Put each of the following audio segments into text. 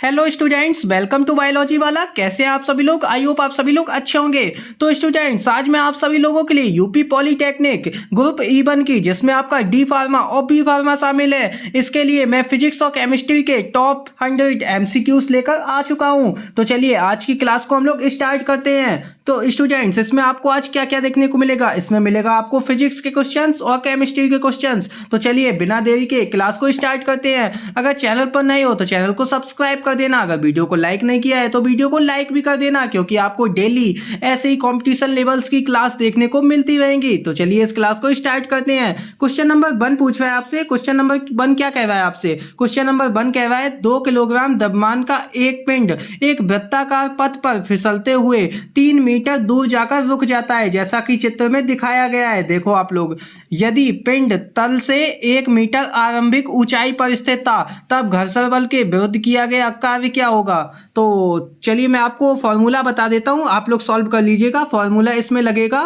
Hello students, welcome to biology वाला। कैसे हैं आप सभी लोग? आई होप आप सभी लोग अच्छे होंगे। तो स्टूडेंट्स, आज मैं आप सभी लोगों के लिए यूपी पॉलिटेक्निक ग्रुप E1 की, जिसमें आपका डी फार्मा और बी फार्मा शामिल है, इसके लिए मैं फिजिक्स और केमिस्ट्री के टॉप 100 MCQs लेकर आ चुका हूं। तो चलिए आज की क्लास को हम लोग स्टार्ट करते हैं। तो स्टूडेंट्स, इसमें आपको आज क्या क्या देखने को मिलेगा? इसमें मिलेगा आपको फिजिक्स के क्वेश्चंस और केमिस्ट्री के क्वेश्चंस। तो चलिए बिना देरी के क्लास को स्टार्ट करते हैं। अगर चैनल पर नए हो तो चैनल को सब्सक्राइब कर देना। अगर वीडियो को लाइक नहीं किया है तो वीडियो को लाइक भी कर देना, क्योंकि आपको डेली ऐसे ही कंपटीशन लेवल्स की क्लास देखने को मिलती रहेंगी। तो चलिए इस क्लास को स्टार्ट करते हैं। क्वेश्चन नंबर 1 पूछ रहा है आपसे। क्वेश्चन नंबर 1 क्या कह रहा है आपसे? क्वेश्चन नंबर 1 कह रहा है 2 किलोग्राम द्रव्यमान का एक पिंड एक वृत्ताकार पथ पर फिसलते हुए 3 मीटर दूर जाकर रुक जाता है, जैसा कि चित्र में दिखाया गया है। देखो आप लोग, यदि पिंड तल से 1 मीटर आरंभिक ऊंचाई पर स्थित था, तब घर्षण बल के विरुद्ध किया गया कार्य क्या होगा? तो चलिए मैं आपको फॉर्मूला बता देता हूं, आप लोग सॉल्व कर लीजिएगा। फॉर्मूला इसमें लगेगा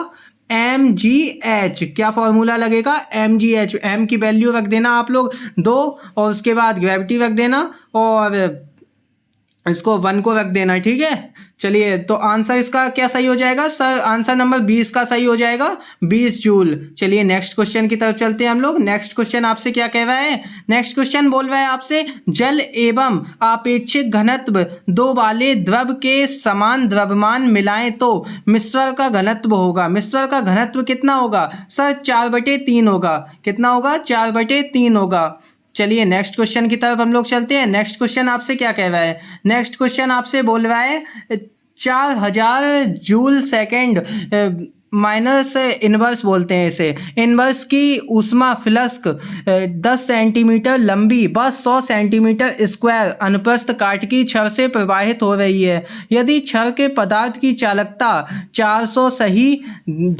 mgh। क्या फॉर्मूला लगेगा? mgh। m की वैल्यू रख देना आप लोग 2, और उसके बाद ग्रेविटी रख देना, और इसको 1 को रख देना। ठीक है, चलिए तो आंसर इसका क्या सही हो जाएगा सर? आंसर नंबर 20 का सही हो जाएगा, 20 जूल। चलिए नेक्स्ट क्वेश्चन की तरफ चलते हैं हम लोग। नेक्स्ट क्वेश्चन आपसे क्या कह रहा है? नेक्स्ट क्वेश्चन बोल रहा है आपसे, जल एवं आपेक्षिक घनत्व दो वाले द्रव के समान द्रव्यमान मिलाएं तो मिश्रण का घनत्व होगा। मिश्रण का घनत्व कितना होगा सर? 4/3 होगा। कितना होगा? 4/3 होगा। चलिए नेक्स्ट क्वेश्चन की तरफ हम लोग चलते हैं। नेक्स्ट क्वेश्चन आपसे क्या कह रहा है? नेक्स्ट क्वेश्चन आपसे बोल रहा है 4000 जूल सेकेंड माइनस इनवर्स बोलते हैं इसे, इनवर्स की ऊष्मा फ्लक्स 10 सेंटीमीटर लंबी व 100 सेंटीमीटर स्क्वायर अनुप्रस्थ काट की छड़ से प्रवाहित हो रही है। यदि छड़ के पदार्थ की चालकता 400 सही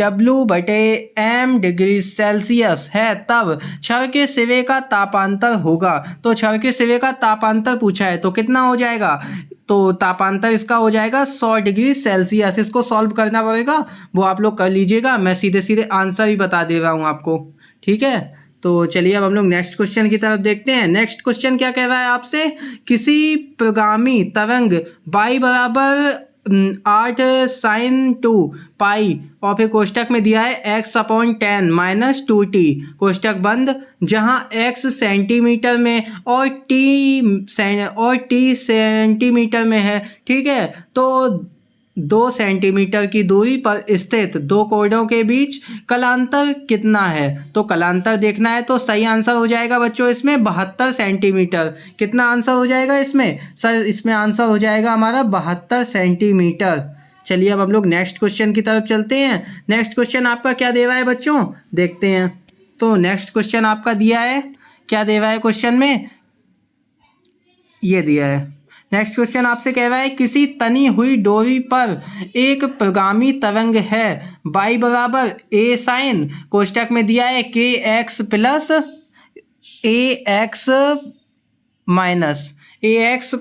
W/m डिग्री सेल्सियस है, तब छड़ के सिरे का तापांतर होगा। तो छड़ के सिरे का तापांतर पूछा है, तो कितना हो जाएगा? तो तापांतर इसका हो जाएगा 100 डिग्री सेल्सियस। इसको सॉल्व करना पड़ेगा, वो आप लोग कर लीजिएगा। मैं सीधे सीधे आंसर ही बता दे रहा हूँ आपको। ठीक है, तो चलिए अब हम लोग नेक्स्ट क्वेश्चन की तरफ देखते हैं। नेक्स्ट क्वेश्चन क्या कह रहा है आपसे? किसी प्रगामी तरंग y बराबर 8 sin 2 पाई, और फिर कोष्टक में दिया है x/10 - 2t, कोष्टक बंद, जहां x सेंटीमीटर में और t सेंटीमीटर में है। ठीक है, तो 2 सेंटीमीटर की दूरी पर स्थित दो कोणों के बीच कलांतर कितना है? तो कलांतर देखना है, तो सही आंसर हो जाएगा बच्चों इसमें 72 सेंटीमीटर। कितना आंसर हो जाएगा इसमें सर? इसमें आंसर हो जाएगा हमारा 72 सेंटीमीटर। चलिए अब हम लोग नेक्स्ट क्वेश्चन की तरफ चलते हैं। नेक्स्ट क्वेश्चन आपका क्या दे रहा है बच्चों, देखते हैं। तो नेक्स्ट क्वेश्चन आपका दिया है, क्या दे रहा है क्वेश्चन में? ये दिया है। नेक्स्ट क्वेश्चन आपसे कह रहा है, किसी तनी हुई डोरी पर एक प्रगामी तरंग है y बराबर a sin, कोष्टक में दिया है kx plus ax minus ax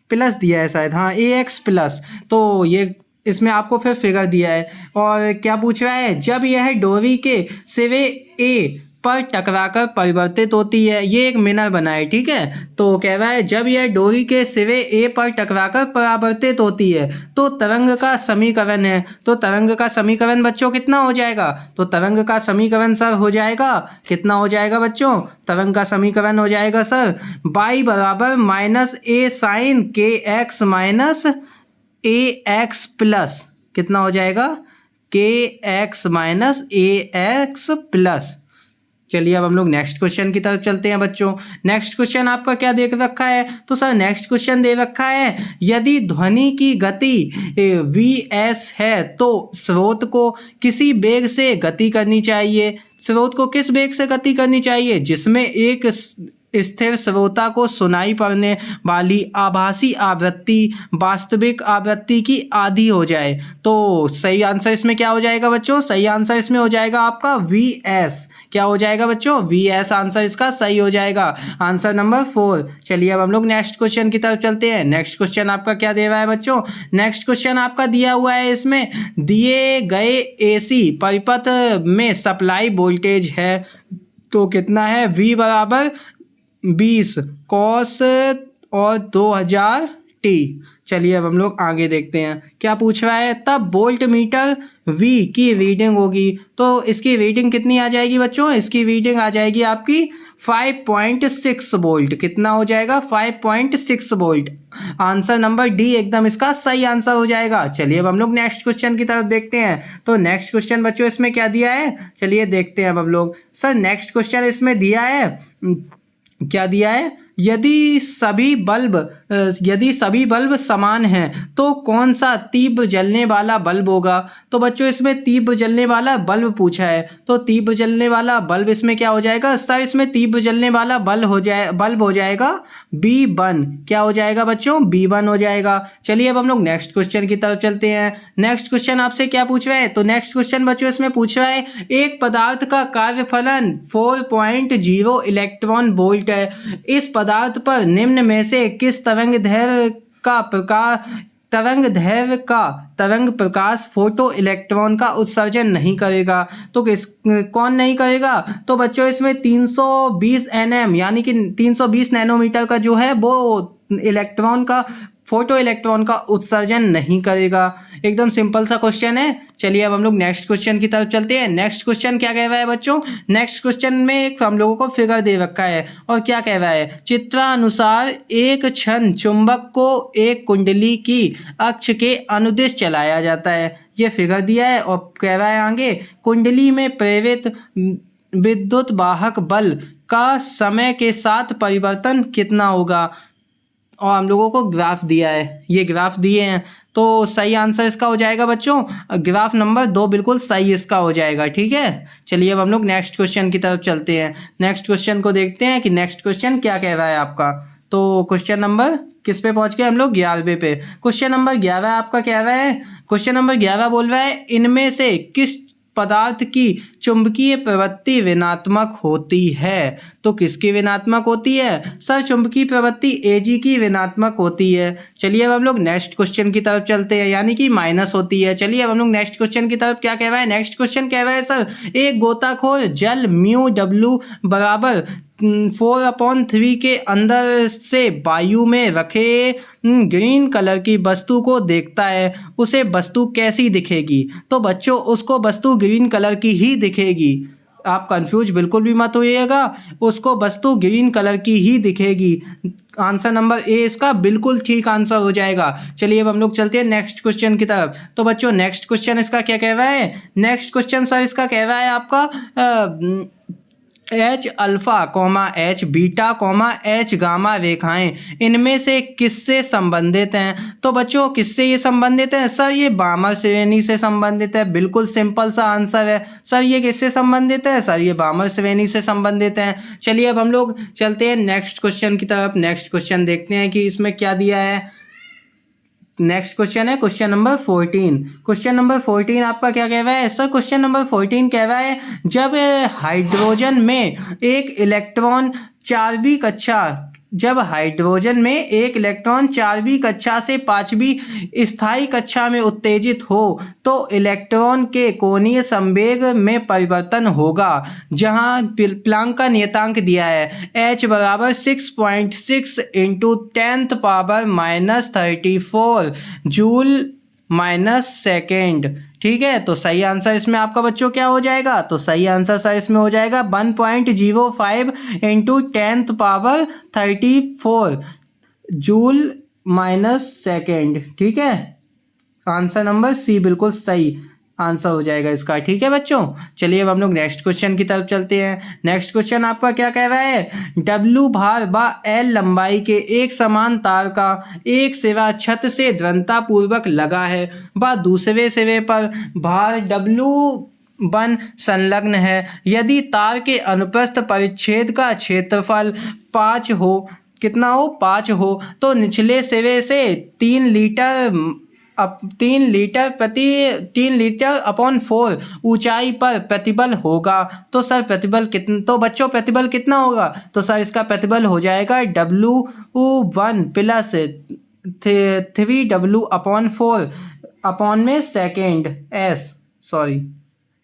plus दिया है शायद, हाँ ax प्लस। तो ये इसमें आपको फिर फिगर दिया है, और क्या पूछ रहा है? जब यह डोरी के सिरे a पर टकराकर परिवर्तित होती है। ये एक मिनर बना है। ठीक है, तो कह रहा है जब यह डोरी के सिरे ए पर टकराकर परावर्तित होती है तो तरंग का समीकरण है। तो तरंग का समीकरण बच्चों कितना हो जाएगा? तो तरंग का समीकरण सर हो जाएगा, कितना हो जाएगा बच्चों? तरंग का समीकरण हो जाएगा सर y बराबर -a sin kx minus ax plus, कितना हो जाएगा? kx minus ax plus. चलिए अब हम लोग नेक्स्ट क्वेश्चन की तरफ चलते हैं बच्चों। नेक्स्ट क्वेश्चन आपका क्या देख रखा है? तो सर नेक्स्ट क्वेश्चन दे रखा है, यदि ध्वनि की गति vs है तो स्रोत को किसी वेग से गति करनी चाहिए। स्रोत को किस वेग से गति करनी चाहिए? जिसमें एक स्थिर श्रोता को सुनाई पड़ने वाली आभासी आवृत्ति वास्तविक आवृत्ति की आधी हो जाए। तो सही आंसर इसमें क्या हो जाएगा बच्चों? सही आंसर इसमें हो जाएगा आपका Vs। क्या हो जाएगा बच्चों? Vs आंसर इसका सही हो जाएगा, आंसर नंबर 4। चलिए अब हम लोग नेक्स्ट क्वेश्चन की तरफ चलते हैं। नेक्स्ट क्वेश्चन आपका क्या दे रहा है बच्चों? नेक्स्ट क्वेश्चन आपका दिया हुआ है, इसमें दिए गए AC परिपथ में सप्लाई वोल्टेज है, तो कितना है? V बराबर 20 कॉस और 2000 टी। चलिए अब हम लोग आगे देखते हैं क्या पूछ रहा है। तब वोल्ट मीटर वी की रीडिंग होगी, तो इसकी रीडिंग कितनी आ जाएगी बच्चों? इसकी रीडिंग आ जाएगी आपकी 5.6 वोल्ट। कितना हो जाएगा? 5.6 वोल्ट। आंसर नंबर डी एकदम इसका सही आंसर हो जाएगा। चलिए अब हम लोग नेक्स्ट क्वेश्चन की तरफ देखते हैं। तो नेक्स्ट क्वेश्चन बच्चों इसमें क्या दिया है, चलिए देखते हैं अब हम लोग। सर नेक्स्ट क्वेश्चन इसमें दिया है, क्या दिया है, यदि सभी बल्ब समान हैं तो कौन सा तीव्र जलने वाला बल्ब होगा? तो बच्चों इसमें तीव्र जलने वाला बल्ब पूछा है, तो तीव्र जलने वाला बल्ब इसमें क्या हो जाएगा? सर इसमें तीव्र जलने वाला बल्ब हो जाएगा B1। क्या हो जाएगा बच्चों? B1 हो जाएगा। चलिए अब हम लोग नेक्स्ट क्वेश्चन की तरफ चलते हैं। नेक्स्ट क्वेश्चन आपसे क्या पूछ रहा है? तो नेक्स्ट क्वेश्चन बच्चों इसमें पूछ रहा है एक पदार्थ का कार्यफलन 4.0 इलेक्ट्रॉन वोल्ट है। इस पदार्थ पर निम्न में से किस तरंग प्रकाश फोटो इलेक्ट्रॉन का उत्सर्जन नहीं करेगा? तो कौन नहीं करेगा? तो बच्चों इसमें 320 nm यानी कि 320 नैनोमीटर का जो है वो फोटो इलेक्ट्रॉन का उत्सर्जन नहीं करेगा। एकदम सिंपल सा क्वेश्चन है। चलिए अब हम लोग नेक्स्ट क्वेश्चन की तरफ चलते हैं। नेक्स्ट क्वेश्चन क्या कह रहा है बच्चों? नेक्स्ट क्वेश्चन में एक हम लोगों को फिगर दे रखा है और क्या कह रहा है, चित्रानुसार एक क्षण चुंबक को एक कुंडली की अक्ष के अनुदिश चलाया जाता है। ये फिगर दिया है और कह रहा है आगे कुंडली में प्रेरित विद्युत वाहक बल का समय के साथ परिवर्तन कितना होगा? और हम लोगों को ग्राफ दिया है, ये ग्राफ दिए हैं, तो सही आंसर इसका हो जाएगा बच्चों ग्राफ नंबर 2 बिल्कुल सही इसका हो जाएगा। ठीक है, चलिए अब हम लोग नेक्स्ट क्वेश्चन की तरफ चलते हैं। नेक्स्ट क्वेश्चन को देखते हैं कि नेक्स्ट क्वेश्चन क्या कह रहा है आपका। तो क्वेश्चन नंबर किस पे पहुंच गए हम लोग? 11वें पे। क्वेश्चन नंबर 11 आपका कह रहा है, क्वेश्चन नंबर 11 बोल रहा है इनमें से किस पदार्थ की चुंबकीय प्रवृत्ति ऋणात्मक होती है? तो किसकी ऋणात्मक होती है? सर चुंबकीय प्रवृत्ति Ag की ऋणात्मक होती है। चलिए अब हम लोग नेक्स्ट क्वेश्चन की तरफ चलते हैं, यानी कि माइनस होती है। चलिए अब हम लोग नेक्स्ट क्वेश्चन की तरफ क्या कह रहा है। नेक्स्ट क्वेश्चन कह रहा है सर एक गोताखोर जल μw बराबर 4/3 के अंदर से वायु में रखे ग्रीन कलर की वस्तु को देखता है, उसे वस्तु कैसी दिखेगी? तो बच्चों उसको वस्तु ग्रीन कलर की ही दिखेगी। आप कंफ्यूज बिल्कुल भी मत होइएगा, उसको वस्तु ग्रीन कलर की ही दिखेगी। आंसर नंबर ए इसका बिल्कुल ठीक आंसर हो जाएगा। चलिए अब हम लोग चलते हैं नेक्स्ट क्वेश्चन की तरफ। तो बच्चों नेक्स्ट क्वेश्चन इसका क्या कह रहा है? नेक्स्ट क्वेश्चन सर इसका कह रहा है आपका H alpha H beta H gamma रेखाएं इनमें से किससे संबंधित हैं? तो बच्चों किससे ये संबंधित है? सर ये बामर श्रेणी से संबंधित है। बिल्कुल सिंपल सा आंसर है। सर ये किससे संबंधित है? सर ये बामर श्रेणी से संबंधित है। चलिए अब हम लोग चलते हैं नेक्स्ट क्वेश्चन की तरफ। नेक्स्ट क्वेश्चन देखते हैं कि इसमें क्या दिया है। नेक्स्ट क्वेश्चन है क्वेश्चन नंबर 14। क्वेश्चन नंबर 14 आपका क्या कह रहा है? सर क्वेश्चन नंबर 14 कह रहा है जब हाइड्रोजन में एक इलेक्ट्रॉन 4वीं कक्षा से 5वीं स्थायी कक्षा में उत्तेजित हो तो इलेक्ट्रॉन के कोणीय संवेग में परिवर्तन होगा। जहां प्लैंक का नियतांक दिया है h बराबर 6.6 into 10th power -34 joule minus second. ठीक है, तो सही आंसर इसमें आपका बच्चों क्या हो जाएगा? तो सही आंसर सर इसमें हो जाएगा 1.05 into 10th power 34 joule minus second. ठीक है, आंसर नंबर सी बिल्कुल सही आंसर हो जाएगा इसका। ठीक है बच्चों, चलिए अब हम लोग नेक्स्ट क्वेश्चन की तरफ चलते हैं। नेक्स्ट क्वेश्चन आपका क्या कह रहा है? W भार व L लंबाई के एक समान तार का एक सिरा छत से दृढ़ता पूर्वक लगा है व दूसरे सिरे पर भार W1 संलग्न है। यदि तार के अनुप्रस्थ परिच्छेद का क्षेत्रफल 5 हो, कितना हो? 5 हो, तो निचले सिरे से 3 लीटर अपॉन 4 ऊंचाई पर प्रतिबल होगा। तो सर प्रतिबल कितना? तो बच्चों प्रतिबल कितना होगा? तो सर इसका प्रतिबल हो जाएगा W1 plus 3W upon 4 upon में सेकेंड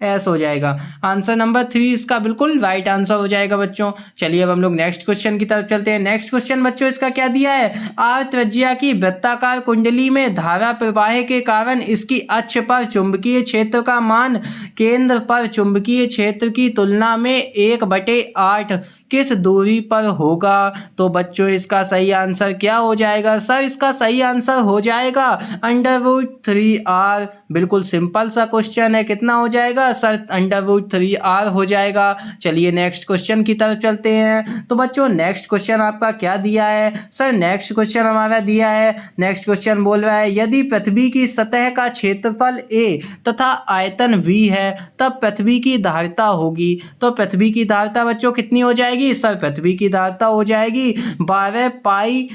एस हो जाएगा। आंसर नंबर 3 इसका बिल्कुल राइट आंसर हो जाएगा बच्चों। चलिए अब हम लोग नेक्स्ट क्वेश्चन की तरफ चलते हैं। नेक्स्ट क्वेश्चन बच्चों इसका क्या दिया है, आर त्रिज्या की वृत्ताकार कुंडली में धारा प्रवाह के कारण इसकी अक्ष पर चुंबकीय क्षेत्र का मान केंद्र पर चुंबकीय क्षेत्र की तुलना में 1/8 किस दूरी पर होगा। तो बच्चों इसका सही आंसर क्या हो जाएगा सर, इसका सही आंसर हो जाएगा √3r। बिल्कुल सिंपल सा क्वेश्चन है, कितना हो जाएगा सर, √3r हो जाएगा। चलिए नेक्स्ट क्वेश्चन की तरफ चलते हैं। तो बच्चों नेक्स्ट क्वेश्चन आपका क्या दिया है सर, नेक्स्ट क्वेश्चन हमारा दिया है, नेक्स्ट क्वेश्चन बोल रहा है यदि पृथ्वी की सतह का क्षेत्रफल a तथा आयतन v है तब पृथ्वी की धारिता होगी। तो पृथ्वी की धारिता बच्चों कितनी हो जाएगी सर, पृथ्वी की धारिता हो जाएगी 12 पाई,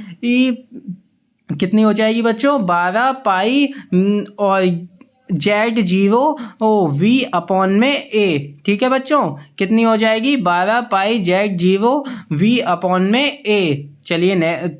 कितनी हो जाएगी बच्चों, 12 पाई और Z0 V अपॉन में A। ठीक है बच्चों, कितनी हो जाएगी 12 पाई Z0 V अपॉन में A। चलिए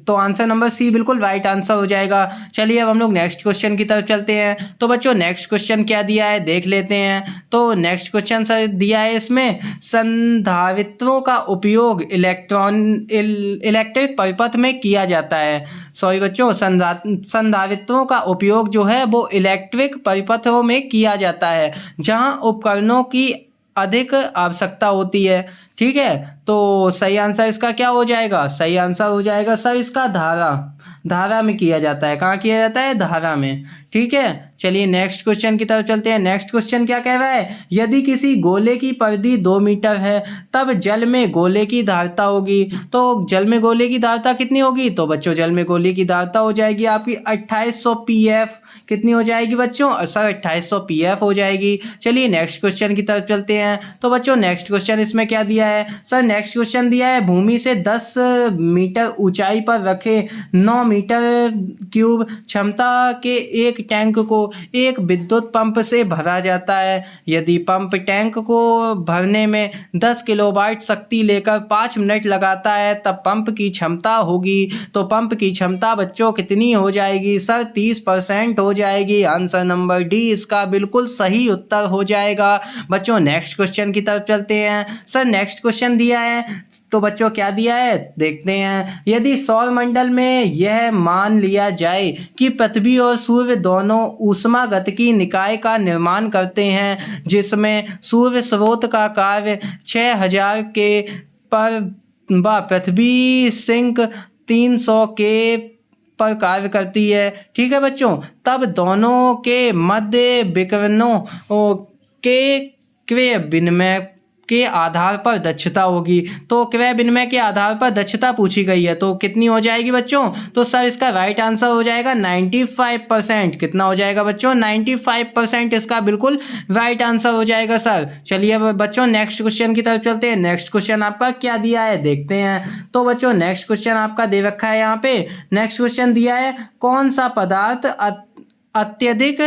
तो आंसर नंबर सी बिल्कुल राइट आंसर हो जाएगा। चलिए अब हम लोग नेक्स्ट क्वेश्चन की तरफ चलते हैं। तो बच्चों नेक्स्ट क्वेश्चन क्या दिया है देख लेते हैं। तो नेक्स्ट क्वेश्चन सर दिया है इसमें संधारित्रों का उपयोग इलेक्ट्रिक परिपथ में किया जाता है। सॉरी बच्चों, संधारित्रों का उपयोग जो है वो इलेक्ट्रिक परिपथों में किया जाता है जहां उपकरणों की अधिक आवश्यकता होती है। ठीक है, तो सही आंसर इसका क्या हो जाएगा, सही आंसर हो जाएगा सर इसका धारा में किया जाता है। कहाँ किया जाता है, धारा में। ठीक है, चलिए नेक्स्ट क्वेश्चन की तरफ चलते हैं। नेक्स्ट क्वेश्चन क्या कह रहा है, यदि किसी गोले की परिधि 2 मीटर है तब जल में गोले की धारिता होगी। तो जल में गोले की धारिता कितनी होगी, तो बच्चों जल में गोले की धारिता हो जाएगी आपकी 2800 pf। कितनी हो जाएगी बच्चों सर, 2800 pf हो जाएगी। चलिए नेक्स्ट क्वेश्चन की तरफ चलते हैं। तो बच्चों नेक्स्ट क्वेश्चन इसमें क्या दिया है सर, नेक्स्ट क्वेश्चन दिया है भूमि से 10 मीटर ऊंचाई पर रखे 9 मीटर क्यूब क्षमता के एक टैंक को एक विद्युत पंप से भरा जाता है। यदि पंप टैंक को भरने में 10 किलोवाट शक्ति लेकर 5 मिनट लगाता है तब पंप की क्षमता होगी। तो पंप की क्षमता बच्चों कितनी हो जाएगी सर, 30% हो जाएगी। आंसर नंबर डी इसका बिल्कुल सही उत्तर हो जाएगा। बच्चों नेक्स्ट क्वेश्चन की तरफ चलते हैं। सर नेक्स्ट क्वेश्चन दिया है, तो बच्चों क्या दिया है देखते हैं। यदि सौर मंडल में यह मान लिया जाए कि पृथ्वी और सूर्य दोनों ऊष्मागतिकी निकाय का निर्माण करते हैं जिसमें सूर्य स्रोत का कार्य 6000 के पर व पृथ्वी सिंक 300 के पर कार्य करती है। ठीक है बच्चों, तब दोनों के मध्य विकिरणों के क्रय विनिमय के आधार पर दक्षता होगी। तो क्रय विनिमय के आधार पर दक्षता पूछी गई है, तो कितनी हो जाएगी बच्चों, तो सर इसका राइट आंसर हो जाएगा 95%। कितना हो जाएगा बच्चों, 95% इसका बिल्कुल राइट आंसर हो जाएगा सर। चलिए अब बच्चों नेक्स्ट क्वेश्चन की तरफ चलते हैं। नेक्स्ट क्वेश्चन आपका क्या दिया है देखते हैं। तो बच्चों नेक्स्ट क्वेश्चन आपका दे रखा है यहाँ पे। नेक्स्ट क्वेश्चन दिया है कौन सा पदार्थ अत्यधिक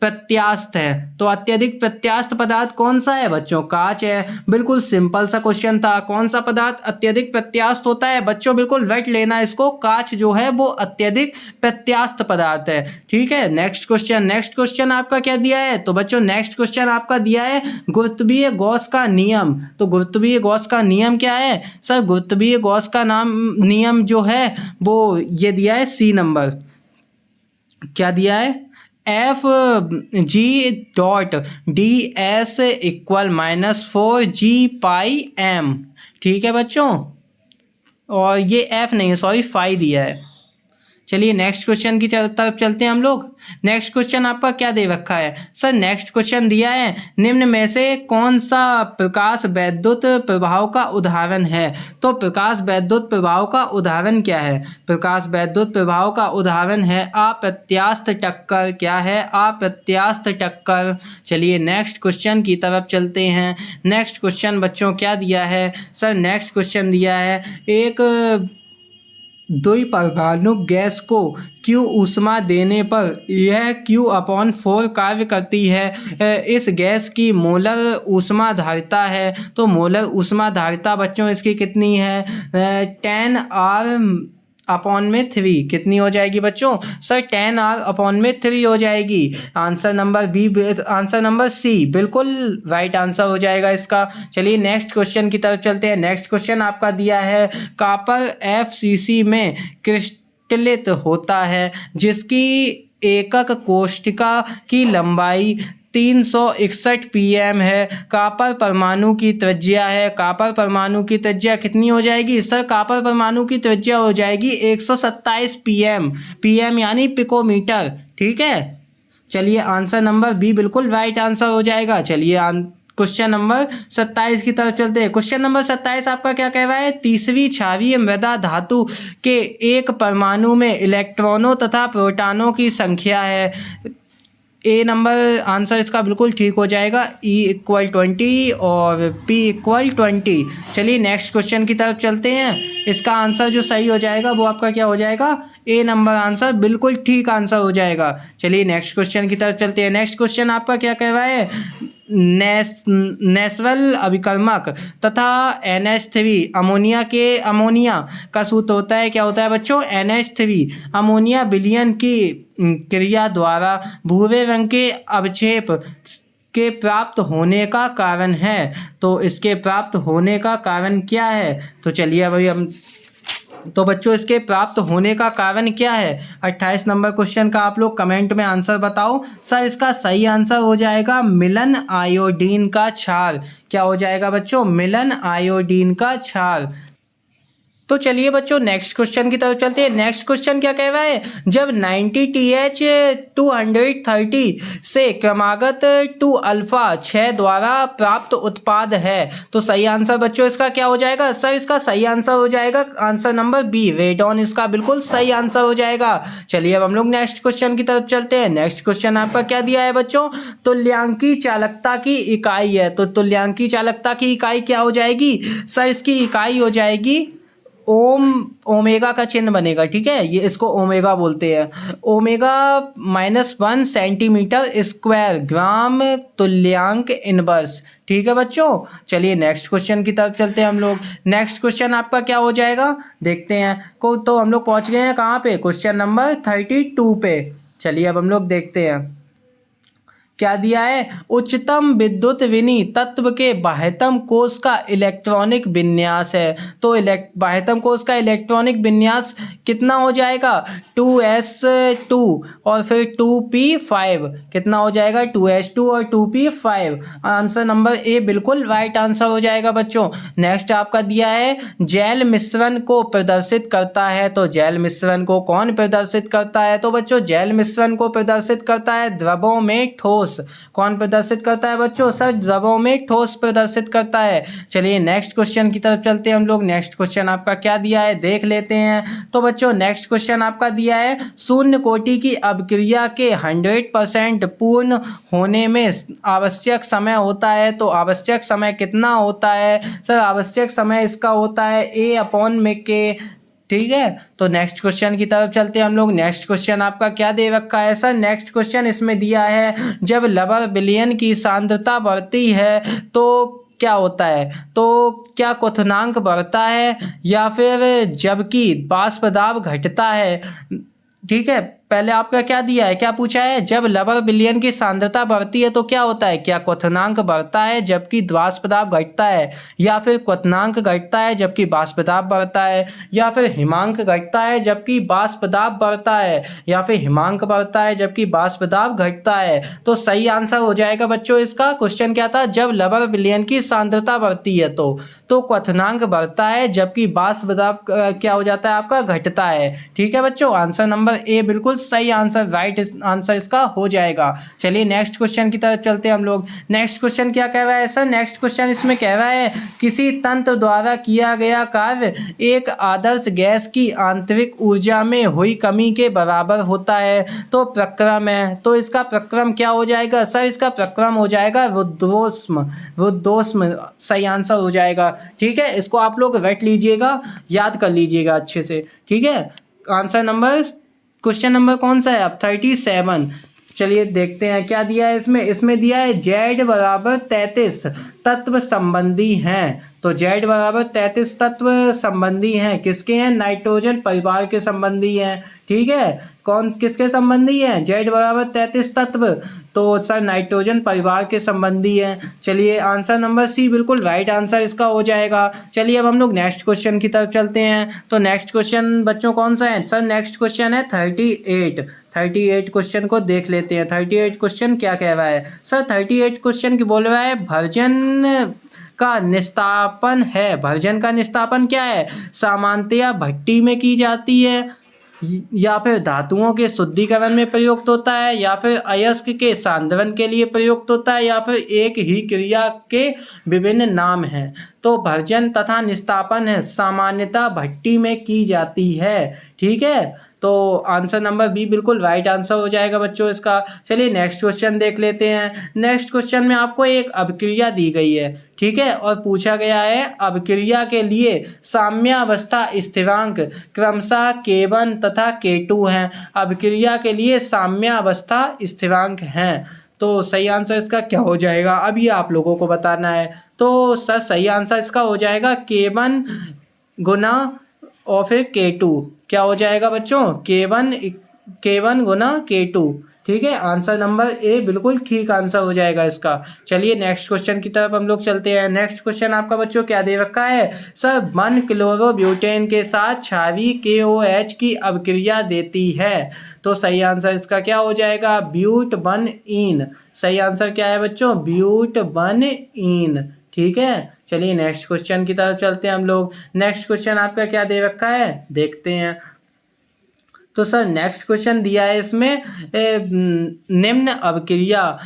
प्रत्यास्थ है। तो अत्यधिक प्रत्यास्थ पदार्थ कौन सा है बच्चों, कांच है। बिल्कुल सिंपल सा क्वेश्चन था, कौन सा पदार्थ अत्यधिक प्रत्यास्थ होता है बच्चों, बिल्कुल रट लेना इसको, कांच जो है वो अत्यधिक प्रत्यास्थ पदार्थ है। ठीक है, नेक्स्ट क्वेश्चन आपका क्या दिया है। तो बच्चों नेक्स्ट क्वेश्चन आपका दिया है गुरुत्वीय गॉस का नियम। तो गुरुत्वीय गॉस का नियम क्या है सर, गुरुत्वीय गॉस का नियम जो है वो ये दिया है सी नंबर, क्या दिया है, Fg.ds इक्वल -4g πm। ठीक है बच्चों, और ये F नहीं है, सॉरी फाई दिया है। चलिए नेक्स्ट क्वेश्चन की तरफ चलते हैं हम लोग। नेक्स्ट क्वेश्चन आपका क्या दे रखा है सर, नेक्स्ट क्वेश्चन दिया है निम्न में से कौन सा प्रकाश वैद्युत प्रभाव का उदाहरण है। तो प्रकाश वैद्युत प्रभाव का उदाहरण क्या है, प्रकाश वैद्युत प्रभाव का उदाहरण है अप्रत्यास्थ टक्कर। क्या है, अप्रत्यास्थ टक्कर। चलिए नेक्स्ट क्वेश्चन की तरफ चलते हैं। नेक्स्ट क्वेश्चन बच्चों क्या दिया है सर, नेक्स्ट क्वेश्चन दिया है एक द्विपरमाणु गैस को Q ऊष्मा देने पर यह Q/4 कार्य करती है। इस गैस की मोलर ऊष्मा धारिता है। तो मोलर ऊष्मा धारिता बच्चों इसकी कितनी है, 10R अपॉन में 3 कितनी हो जाएगी बच्चों? सर 10R अपॉन में 3 हो जाएगी। Answer number B, answer number C बिल्कुल राइट आंसर हो जाएगा इसका। चलिए नेक्स्ट क्वेश्चन की तरफ चलते हैं। नेक्स्ट क्वेश्चन आपका दिया है, कॉपर FCC में क्रिस्टलित होता है जिसकी एकक कोशिका की लंबाई 361 pm है। कॉपर परमाणु की त्रिज्या है, कॉपर परमाणु की त्रिज्या कितनी हो जाएगी? सर कॉपर परमाणु की त्रिज्या हो जाएगी 127 pm, pm यानी पिकोमीटर। ठीक है, चलिए आंसर नंबर बी बिल्कुल राइट आंसर हो जाएगा। चलिए क्वेश्चन नंबर 27 की तरफ चलते हैं। क्वेश्चन नंबर 27 आपका क्या कह रहा है, तीसरी क्षारीय मृदा धातु के एक परमाणु में इलेक्ट्रॉनों तथा प्रोटॉनों की संख्या है। ए नंबर आंसर इसका बिल्कुल ठीक हो जाएगा, E = 20 और P = 20। चलिए नेक्स्ट क्वेश्चन की तरफ चलते हैं। इसका आंसर जो सही हो जाएगा वो आपका क्या हो जाएगा, ए नंबर आंसर बिल्कुल ठीक आंसर हो जाएगा। चलिए नेक्स्ट क्वेश्चन की तरफ चलते हैं। नेक्स्ट क्वेश्चन आपका क्या कह रहा है, नेसरल अभिकर्मक तथा NH3 अमोनिया का सूत्र होता है, क्या होता है बच्चों, NH3 अमोनिया विलयन की क्रिया द्वारा भूरे रंग के अवक्षेप के प्राप्त होने का कारण है। तो इसके प्राप्त होने का कारण क्या है? तो चलिए अभी हम, तो बच्चों इसके प्राप्त होने का कारण क्या है? 28 नंबर क्वेश्चन का आप लोग कमेंट में आंसर बताओ। सर इसका सही आंसर हो जाएगा मिलन आयोडीन का क्षार। क्या हो जाएगा बच्चों? मिलन आयोडीन का क्षार। तो चलिए बच्चों नेक्स्ट क्वेश्चन की तरफ चलते हैं। नेक्स्ट क्वेश्चन क्या कह रहा है, जब 90TH230 से क्रमागत 2 अल्फा 6 द्वारा प्राप्त उत्पाद है, तो सही आंसर बच्चों इसका क्या हो जाएगा? सर इसका सही आंसर हो जाएगा आंसर नंबर बी, रेडॉन इसका बिल्कुल सही आंसर हो जाएगा। चलिए अब हम लोग नेक्स्ट क्वेश्चन की तरफ चलते हैं। नेक्स्ट क्वेश्चन आपका क्या दिया है बच्चों, तुल्यांकी चालकता की इकाई है। तो तुल्यांकी चालकता की इकाई क्या हो जाएगी? सर इसकी इकाई हो जाएगी ओमेगा का चिन्ह बनेगा। ठीक है, ये इसको ओमेगा बोलते हैं। ओमेगा -1 सेंटीमीटर स्क्वायर ग्राम तुल्यांक इनवर्स। ठीक है बच्चों, चलिए नेक्स्ट क्वेश्चन की तरफ चलते हैं हम लोग। नेक्स्ट क्वेश्चन आपका क्या हो जाएगा देखते हैं को। तो हम लोग पहुंच गए हैं कहाँ पे, क्वेश्चन नंबर 32 पे। चलिए अब हम लोग देखते हैं क्या दिया है, उच्चतम विद्युत विनी तत्व के बाह्यतम कोश का इलेक्ट्रॉनिक विन्यास है। तो बाह्यतम कोश का इलेक्ट्रॉनिक विन्यास कितना हो जाएगा, 2s2 और फिर 2p5। कितना हो जाएगा, 2s2 और 2p5। आंसर नंबर ए बिल्कुल राइट आंसर हो जाएगा बच्चों। नेक्स्ट आपका दिया है, जैल मिश्रण को प्रदर्शित करता है। तो जैल मिश्रण को कौन प्रदर्शित करता है? तो बच्चों जैल मिश्रण को प्रदर्शित करता है द्रवों में ठोस। कौन प्रदर्शित करता है बच्चों? सर द्रवों में ठोस प्रदर्शित करता है। चलिए नेक्स्ट क्वेश्चन की तरफ चलते हैं हम लोग। नेक्स्ट क्वेश्चन आपका क्या दिया है देख लेते हैं। तो बच्चों नेक्स्ट क्वेश्चन आपका दिया है, शून्य कोटि की अभिक्रिया के 100% पूर्ण होने में आवश्यक समय होता है। तो आवश्यक समय कितना होता है? सर आवश्यक समय इसका होता है A/k। ठीक है, तो नेक्स्ट क्वेश्चन की तरफ चलते हैं हम लोग। नेक्स्ट क्वेश्चन आपका क्या दे रखा है सर? नेक्स्ट क्वेश्चन इसमें दिया है, जब लवर विलयन की सांद्रता बढ़ती है तो क्या होता है? तो क्या क्वथनांक बढ़ता है या फिर जबकि वाष्प दाब घटता है? ठीक है, पहले आपका क्या दिया है, क्या पूछा है, जब लवर विलयन की सांद्रता बढ़ती है तो क्या होता है, क्या क्वथनांक बढ़ता है जबकि वाष्प दाब घटता है, या फिर क्वथनांक घटता है जबकि वाष्प दाब बढ़ता है, या फिर हिमांक घटता है जबकि वाष्प दाब बढ़ता है, या फिर हिमांक बढ़ता है जबकि वाष्प दाब घटता है? तो सही आंसर हो जाएगा बच्चों इसका, क्वेश्चन क्या था, जब लवर विलयन की सांद्रता बढ़ती है तो क्वथनांक बढ़ता है जबकि वाष्प दाब क्या हो जाता है आपका, घटता है। ठीक है बच्चों, आंसर नंबर ए बिल्कुल सही आंसर, राइट आंसर इसका हो जाएगा। चलिए नेक्स्ट क्वेश्चन की तरफ चलते हैं हम लोग। नेक्स्ट क्वेश्चन क्या कह रहा है सर? नेक्स्ट क्वेश्चन इसमें कह रहा है, किसी तंत्र द्वारा किया गया कार्य एक आदर्श गैस की आंतरिक ऊर्जा में हुई कमी के बराबर होता है। तो प्रक्रम है, तो इसका प्रक्रम क्या हो जाएगा सर? इसका प्रक्रम हो जाएगा रुद्धोष्म। रुद्धोष्म सही आंसर हो जाएगा। ठीक है, इसको आप लोग रट लीजिएगा, याद कर लीजिएगा अच्छे से। ठीक है, आंसर नंबर, क्वेश्चन नंबर कौन सा है अब, 37। चलिए देखते हैं क्या दिया है इसमें। इसमें दिया है Z = 33 तत्व संबंधी हैं? तो Z बराबर 33 तत्व संबंधी हैं। किसके हैं? नाइट्रोजन परिवार के संबंधी हैं। ठीक है, कौन किसके संबंधी हैं? Z बराबर 33 तत्व, तो सर नाइट्रोजन परिवार के संबंधी हैं। चलिए आंसर नंबर सी बिल्कुल राइट आंसर इसका हो जाएगा। चलिए अब हम लोग नेक्स्ट क्वेश्चन की तरफ चलते हैं। तो नेक्स्ट क्वेश्चन बच्चों कौन सा है? सर नेक्स्ट क्वेश्चन है 38 क्वेश्चन को देख लेते हैं। 38 क्वेश्चन क्या कह रहा है? सर 38 क्वेश्चन की बोल रहा है भर्जन का निस्तापन है। भर्जन का निस्तापन क्या है? सामान्यतया भट्टी में की जाती है, या फिर धातुओं के शुद्धिकरण में प्रयुक्त होता है, या फिर अयस्क के सांद्रण के लिए प्रयुक्त होता है, या फिर एक ही क्रिया के विभिन्न नाम हैं। तो भर्जन तथा निस्तापन है सामान्यतः भट्टी में की जाती है। ठीक है, तो आंसर नंबर बी बिल्कुल राइट आंसर हो जाएगा बच्चों इसका। चलिए नेक्स्ट क्वेश्चन देख लेते हैं। नेक्स्ट क्वेश्चन में आपको एक अभिक्रिया दी गई है, ठीक है, और पूछा गया है अभिक्रिया के लिए साम्यावस्था स्थिरांक क्रमशः K1 तथा K2 हैं। अभिक्रिया के लिए साम्यावस्था स्थिरांक हैं, तो सही आंसर इसका क्या हो जाएगा? अभी आप लोगों को बताना है। तो सर सही आंसर इसका हो जाएगा K1 गुना और फिर K2। क्या हो जाएगा बच्चों? K1 गुना K2। ठीक है, आंसर नंबर ए बिल्कुल ठीक आंसर हो जाएगा इसका। चलिए नेक्स्ट क्वेश्चन की तरफ हम लोग चलते हैं। नेक्स्ट क्वेश्चन आपका बच्चों क्या दे रखा है? सर 1 क्लोरोब्यूटेन के साथ क्षारीय KOH की अभिक्रिया देती है। तो सही आंसर इसका क्या हो जाएगा? ब्यूट 1 इन। सही आंसर क्या है बच्चों? ब्यूट 1 इन। ठीक है, चलिए नेक्स्ट क्वेश्चन की तरफ चलते हैं हम लोग। नेक्स्ट क्वेश्चन आपका क्या दे रखा है देखते हैं। तो सर नेक्स्ट क्वेश्चन दिया है इसमें निम्न अभिक्रिया।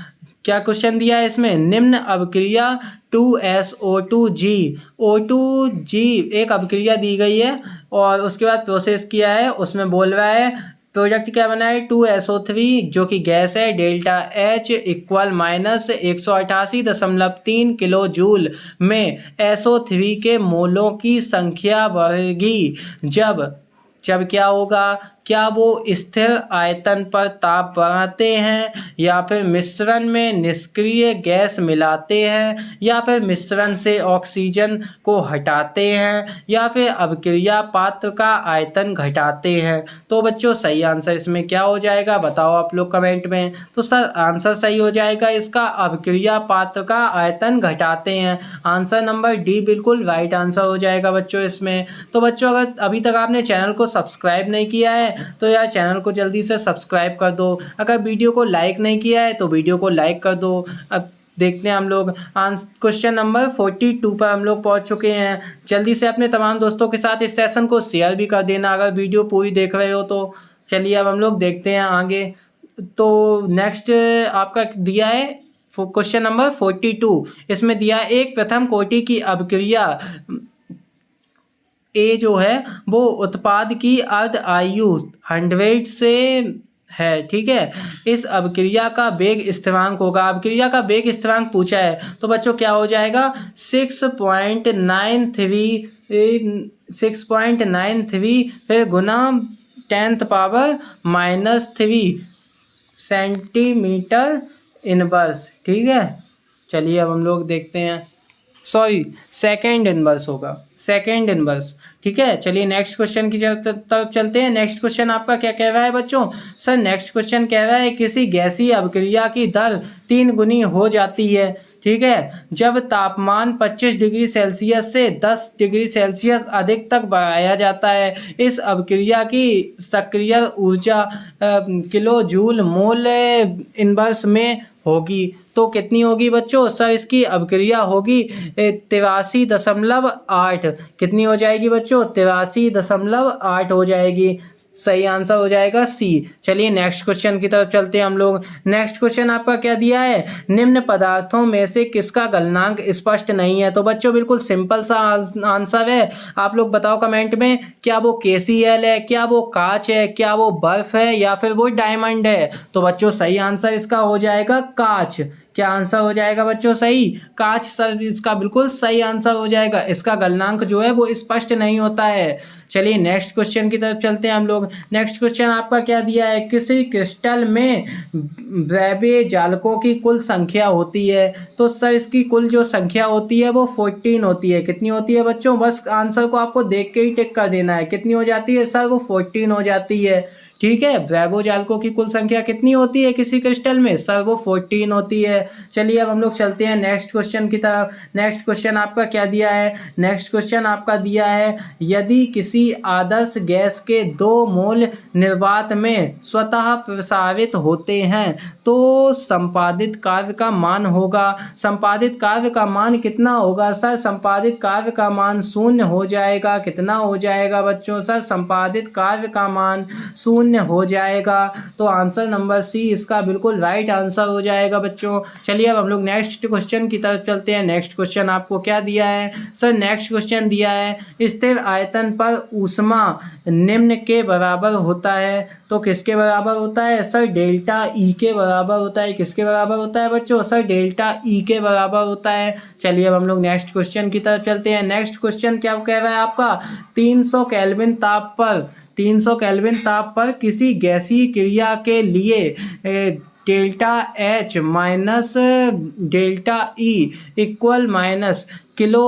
क्या क्वेश्चन दिया है इसमें? निम्न अभिक्रिया 2SO2G O2G एक अभिक्रिया दी गई है और उसके बाद प्रोसेस किया है। उसमें बोल रहा है प्रोडक्ट क्या बना है? 2SO3 जो कि गैस है, delta H equal minus 188.3 kilo joule में SO3 के मोलों की संख्या बढ़ेगी जब क्या होगा? क्या वो स्थिर आयतन पर ताप बढ़ाते हैं, या फिर मिश्रण में निष्क्रिय गैस मिलाते हैं, या फिर मिश्रण से ऑक्सीजन को हटाते हैं, या फिर अभिक्रिया पात्र का आयतन घटाते हैं? तो बच्चों सही आंसर इसमें क्या हो जाएगा बताओ आप लोग कमेंट में। तो सर आंसर सही हो जाएगा इसका अभिक्रिया पात्र का आयतन घटाते हैं। आंसर नंबर डी बिल्कुल राइट आंसर हो जाएगा बच्चों इसमें। तो बच्चों अगर अभी तक आपने चैनल को सब्सक्राइब नहीं किया है तो यार चैनल को जल्दी से सब्सक्राइब कर दो। अगर वीडियो को लाइक नहीं किया है तो वीडियो को लाइक कर दो। अब देखते हैं हम लोग क्वेश्चन नंबर 42 पर हम लोग पहुंच चुके हैं। जल्दी से अपने तमाम दोस्तों के साथ इस सेशन को शेयर भी कर देना अगर वीडियो पूरी देख रहे हो तो। चलिए अब हम लोग देखते हैं आगे। तो नेक्स्ट आपका दिया है क्वेश्चन नंबर 42। इसमें दिया है एक प्रथम कोटि की अभिक्रिया ए जो है वो उत्पाद की अर्ध आयु 100 से है। ठीक है, इस अभिक्रिया का वेग स्थिरांक होगा। अभिक्रिया का वेग स्थिरांक पूछा है तो बच्चों क्या हो जाएगा? 6.93 फिर गुना 10 पावर -3 सेंटीमीटर इनवर्स। ठीक है, चलिए अब हम लोग देखते हैं। सॉरी, सेकेंड इनवर्स होगा, सेकेंड इनवर्स। ठीक है, चलिए नेक्स्ट क्वेश्चन की तरफ चलते हैं। नेक्स्ट क्वेश्चन आपका क्या कह रहा है बच्चों? सर नेक्स्ट क्वेश्चन कह रहा है किसी गैसीय अभिक्रिया की दर 3 गुनी हो जाती है। ठीक है, जब तापमान 25 डिग्री सेल्सियस से 10 डिग्री सेल्सियस अधिक तक बढ़ाया जाता है। इस अभिक्रिया की सक्रिय ऊर्जा किलो जूल मोल इनवर्स में होगी। तो कितनी होगी बच्चों? सर इसकी अभिक्रिया होगी 83.8। कितनी हो जाएगी बच्चों? 83.8 हो जाएगी। सही आंसर हो जाएगा सी। चलिए नेक्स्ट क्वेश्चन की तरफ चलते हैं हम लोग। नेक्स्ट क्वेश्चन आपका क्या दिया है? निम्न पदार्थों में से किसका गलनांक स्पष्ट नहीं है? तो बच्चों बिल्कुल सिंपल सा आंसर है। आप लोग बताओ कमेंट में, क्या वो KCl है, क्या वो कांच है, क्या वो बर्फ है, या फिर वो डायमंड है? तो बच्चों सही आंसर इसका हो जाएगा कांच। क्या आंसर हो जाएगा बच्चों सही? काच सर इसका बिल्कुल सही आंसर हो जाएगा। इसका गलनांक जो है वो स्पष्ट नहीं होता है। चलिए नेक्स्ट क्वेश्चन की तरफ चलते हैं हम लोग। नेक्स्ट क्वेश्चन आपका क्या दिया है? किसी क्रिस्टल में ब्रैवे जालकों की कुल संख्या होती है। तो सर इसकी कुल जो संख्या होती है वो 14 होती है। कितनी होती है बच्चों? बस आंसर को आपको देख के ही टिक कर देना है। कितनी हो जाती है सर? वो 14 हो जाती है। ठीक है, ब्रैवो जालकों की कुल संख्या कितनी होती है किसी क्रिस्टल में? सर वो 14 होती है। चलिए अब हम लोग चलते हैं नेक्स्ट क्वेश्चन की तरफ। नेक्स्ट क्वेश्चन आपका क्या दिया है? नेक्स्ट क्वेश्चन आपका दिया है, यदि किसी आदर्श गैस के 2 मोल निर्वात में स्वतः प्रसारित होते हैं तो संपादित कार्य का मान होगा। संपादित कार्य का मान कितना होगा सर? संपादित कार्य का मान 0 हो जाएगा। कितना हो जाएगा बच्चों? सर संपादित कार्य का मान 0 हो जाएगा। तो आंसर नंबर सी इसका बिल्कुल राइट आंसर हो जाएगा बच्चों। चलिए अब हम लोग नेक्स्ट क्वेश्चन की तरफ चलते हैं। नेक्स्ट क्वेश्चन आपको क्या दिया है? सर नेक्स्ट क्वेश्चन दिया है, स्थिर आयतन पर ऊष्मा निम्न के बराबर होता है। तो किसके बराबर होता है सर? डेल्टा ई के बराबर होता है। किसके बराबर होता है बच्चों? सर डेल्टा ई के बराबर होता है। चलिए अब हम लोग नेक्स्ट क्वेश्चन की तरफ चलते हैं। नेक्स्ट क्वेश्चन क्या कह रहा है आपका? 300 केल्विन ताप पर 300 केल्विन ताप पर किसी गैसीय क्रिया के लिए delta H minus delta E equal minus kilo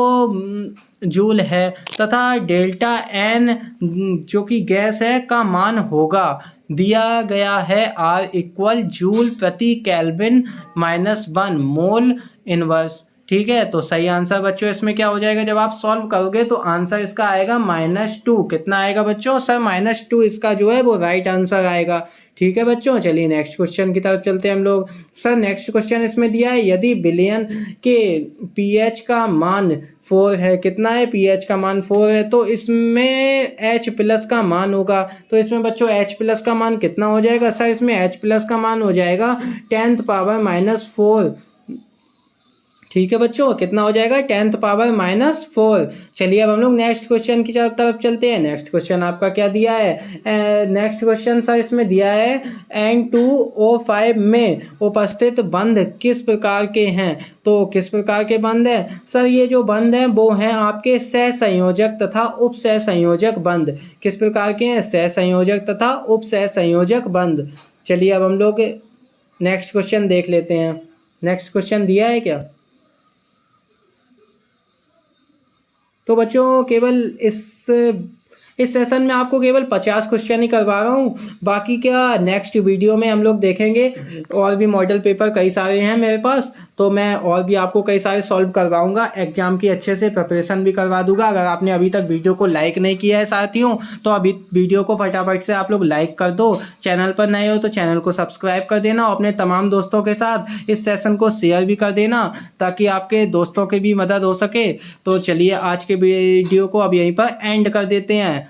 joule है तथा डेल्टा एन जो कि गैस है का मान होगा। दिया गया है आर इक्वल जूल प्रति केल्विन -1 मोल इनवर्स। ठीक है, तो सही आंसर बच्चों इसमें क्या हो जाएगा? जब आप सॉल्व करोगे तो आंसर इसका आएगा -2। कितना आएगा बच्चों? सर -2 इसका जो है वो राइट आंसर आएगा। ठीक है बच्चों, चलिए नेक्स्ट क्वेश्चन की तरफ चलते हैं हम लोग। सर नेक्स्ट क्वेश्चन इसमें दिया है, यदि विलयन के पीएच का मान 4 है। कितना है? पीएच का मान 4 है। तो इसमें H+ का मान होगा। तो इसमें बच्चों H+ का मान कितना हो जाएगा? सर इसमें H+ का मान हो जाएगा 10th पावर -4। ठीक है बच्चों, कितना हो जाएगा? 10th power -4। चलिए अब हम लोग नेक्स्ट क्वेश्चन की तरफ चलते हैं। नेक्स्ट क्वेश्चन आपका क्या दिया है? नेक्स्ट क्वेश्चन सर इसमें दिया है, N2O5 में उपस्थित बंध किस प्रकार के हैं? तो किस प्रकार के बंध हैं? सर ये जो बंध हैं वो हैं आपके सहसंयोजक तथा उपसहसंयोजक बंध। किस प्रकार के हैं? सहसंयोजक तथा उपसहसंयोजक बंध। चलिए अब हम लोग नेक्स्ट क्वेश्चन देख लेते हैं। नेक्स्ट क्वेश्चन दिया है क्या? तो बच्चों केवल इस सेशन में आपको केवल 50 क्वेश्चन ही करवा रहा हूँ। बाकी क्या नेक्स्ट वीडियो में हम लोग देखेंगे। और भी मॉडल पेपर कई सारे हैं मेरे पास, तो मैं और भी आपको कई सारे सॉल्व करवाऊंगा। एग्जाम की अच्छे से प्रिपरेशन भी करवा दूंगा। अगर आपने अभी तक वीडियो को लाइक नहीं किया है साथियों, तो अभी वीडियो को फटाफट से आप लोग लाइक कर दो। चैनल पर नए हो तो चैनल को सब्सक्राइब कर देना और अपने तमाम दोस्तों के साथ इस सेशन को शेयर भी कर देना, ताकि आपके दोस्तों की भी मदद हो सके। तो चलिए आज के वीडियो को अब यहीं पर एंड कर देते हैं।